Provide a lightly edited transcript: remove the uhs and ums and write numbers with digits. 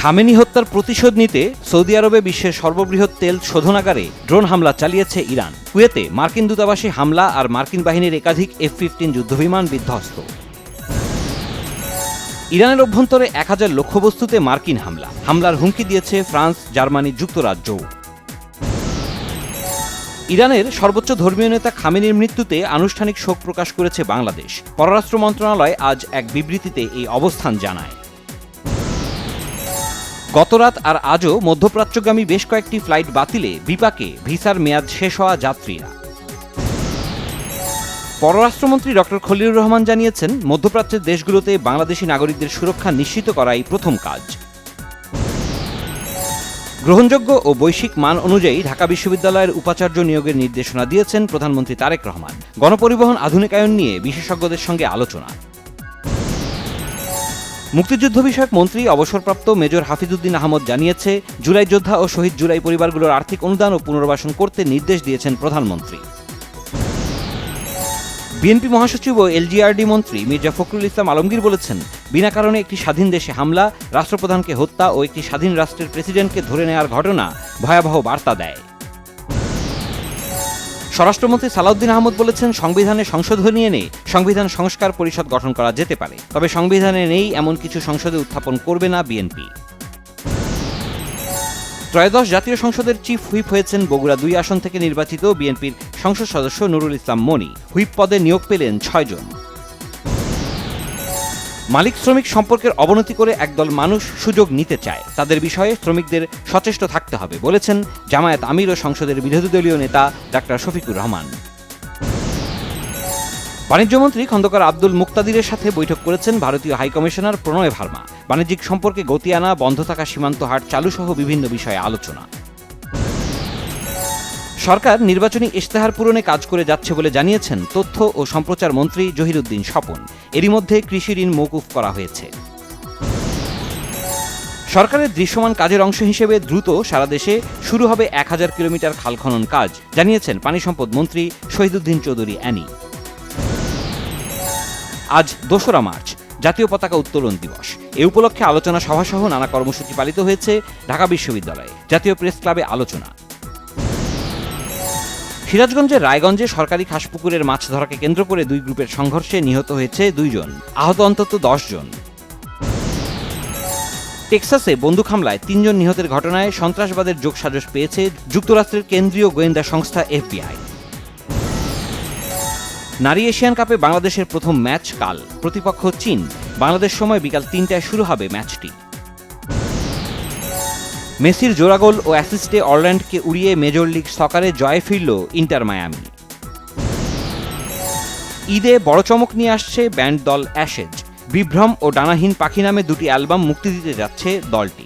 Khamenei হত্যার প্রতিশোধ নিতে সৌদি আরবে বিশ্বের সর্ববৃহৎ তেল শোধনাগারে ড্রোন হামলা চালিয়েছে ইরান। কুয়েতে মার্কিন দূতাবাসে হামলা আর মার্কিন বাহিনীর একাধিক F-15 যুদ্ধবিমান বিধ্বস্ত। ইরানের অভ্যন্তরে 1000 লক্ষ্যবস্তুতে মার্কিন হামলার হুমকি দিয়েছে ফ্রান্স, জার্মানি, যুক্তরাজ্যও। ইরানের সর্বোচ্চ ধর্মীয় নেতা খামেনির মৃত্যুতে আনুষ্ঠানিক শোক প্রকাশ করেছে বাংলাদেশ। পররাষ্ট্র মন্ত্রণালয় আজ এক বিবৃতিতে এই অবস্থান জানায়। গতরাত আর আজও মধ্যপ্রাচ্যগামী বেশ কয়েকটি ফ্লাইট বাতিলে বিপাকে ভিসার মেয়াদ শেষ হওয়া যাত্রীরা। পররাষ্ট্রমন্ত্রী ডক্টর খলিলুর রহমান জানিয়েছেন, মধ্যপ্রাচ্যের দেশগুলোতে বাংলাদেশি নাগরিকদের সুরক্ষা নিশ্চিত করাই প্রথম কাজ। গ্রহণযোগ্য ও বৈশ্বিক মান অনুযায়ী ঢাকা বিশ্ববিদ্যালয়ের উপাচার্য নিয়োগের নির্দেশনা দিয়েছেন প্রধানমন্ত্রী তারেক রহমান। গণপরিবহন আধুনিকায়ন নিয়ে বিশেষজ্ঞদের সঙ্গে আলোচনা। মুক্তিযুদ্ধ বিষয়ক মন্ত্রী অবসরপ্রাপ্ত মেজর হাফিজউদ্দিন আহমদ জানিয়েছে, জুলাই যোদ্ধা ও শহীদ জুলাই পরিবারগুলোর আর্থিক অনুদান ও পুনর্বাসন করতে নির্দেশ দিয়েছেন প্রধানমন্ত্রী। বিএনপি মহাসচিব ও এলজিআরডি মন্ত্রী মির্জা ফখরুল ইসলাম আলমগীর বলেছেন, বিনা কারণে একটি স্বাধীন দেশে হামলা, রাষ্ট্রপ্রধানকে হত্যা ও একটি স্বাধীন রাষ্ট্রের প্রেসিডেন্টকে ধরে নেওয়ার ঘটনা ভয়াবহ বার্তা দেয়। স্বরাষ্ট্রমন্ত্রী সালাউদ্দিন আহমদ বলেছেন, সংবিধানে সংশোধনী এনে সংবিধান সংস্কার পরিষদ গঠন করা যেতে পারে, তবে সংবিধানে নেই এমন কিছু সংসদে উত্থাপন করবে না বিএনপি। ত্রয়োদশ জাতীয় সংসদের চিফ হুইপ হয়েছেন বগুড়া 2 আসন থেকে নির্বাচিত বিএনপির সংসদ সদস্য নুরুল ইসলাম মনি। হুইপ পদে নিয়োগ পেলেন 6 জন। মালিক শ্রমিক সম্পর্কের অবনতি করে একদল মানুষ সুযোগ নিতে চায়, তাদের বিষয়ে শ্রমিকদের সচেষ্ট থাকতে হবে বলেছেন জামায়াত আমির ও সংসদের বিরোধী দলীয় নেতা ডাক্তার শফিকুর রহমান। বাণিজ্যমন্ত্রী খন্দকার আব্দুল মুক্তাদিরের সাথে বৈঠক করেছেন ভারতীয় হাইকমিশনার প্রণয় ভার্মা। বাণিজ্যিক সম্পর্কে গতি আনা, বন্ধ থাকা সীমান্ত হাট চালু সহ বিভিন্ন বিষয়ে আলোচনা। সরকার নির্বাচনী ইশতেহার পূরণে কাজ করে যাচ্ছে বলে জানিয়েছেন তথ্য ও সম্প্রচার মন্ত্রী জহিরুদ্দিন স্বপন। এরই মধ্যে কৃষি ঋণ মওকুফ করা হয়েছে। সরকারের দৃশ্যমান কাজের অংশ হিসেবে দ্রুত সারা দেশে শুরু হবে 1000 কিলোমিটার খাল খনন কাজ, জানিয়েছেন পানি সম্পদ মন্ত্রী শহীদুদ্দিন চৌধুরী অ্যানি। আজ 2রা মার্চ, জাতীয় পতাকা উত্তোলন দিবস। এ উপলক্ষে আলোচনা সভাসহ নানা কর্মসূচি পালিত হয়েছে ঢাকা বিশ্ববিদ্যালয়ে। জাতীয় প্রেস ক্লাবে আলোচনা। সিরাজগঞ্জের রায়গঞ্জে সরকারি খাসপুকুরের মাছ ধরাকে কেন্দ্র করে 2 গ্রুপের সংঘর্ষে নিহত হয়েছে 2 জন, আহত অন্তত 10 জন। টেক্সাসে বন্দুক হামলায় 3 জন নিহতের ঘটনায় সন্ত্রাসবাদের যোগসাজশ পেয়েছে যুক্তরাষ্ট্রের কেন্দ্রীয় গোয়েন্দা সংস্থা FBI। নারী এশিয়ান কাপে বাংলাদেশের প্রথম ম্যাচ কাল, প্রতিপক্ষ চীন। বাংলাদেশ সময় বিকাল 3টায় শুরু হবে ম্যাচটি। মেসির জোড়া গোল ও অ্যাসিস্টে অরল্যান্ডকে উড়িয়ে মেজর লিগ সকারে জয়ে ফিরল ইন্টার মায়ামি। ঈদে বড় চমক নিয়ে আসছে ব্যান্ড দল অ্যাশেজ। বিভ্রম ও ডানাহীন পাখি নামে 2টি অ্যালবাম মুক্তি দিতে যাচ্ছে দলটি।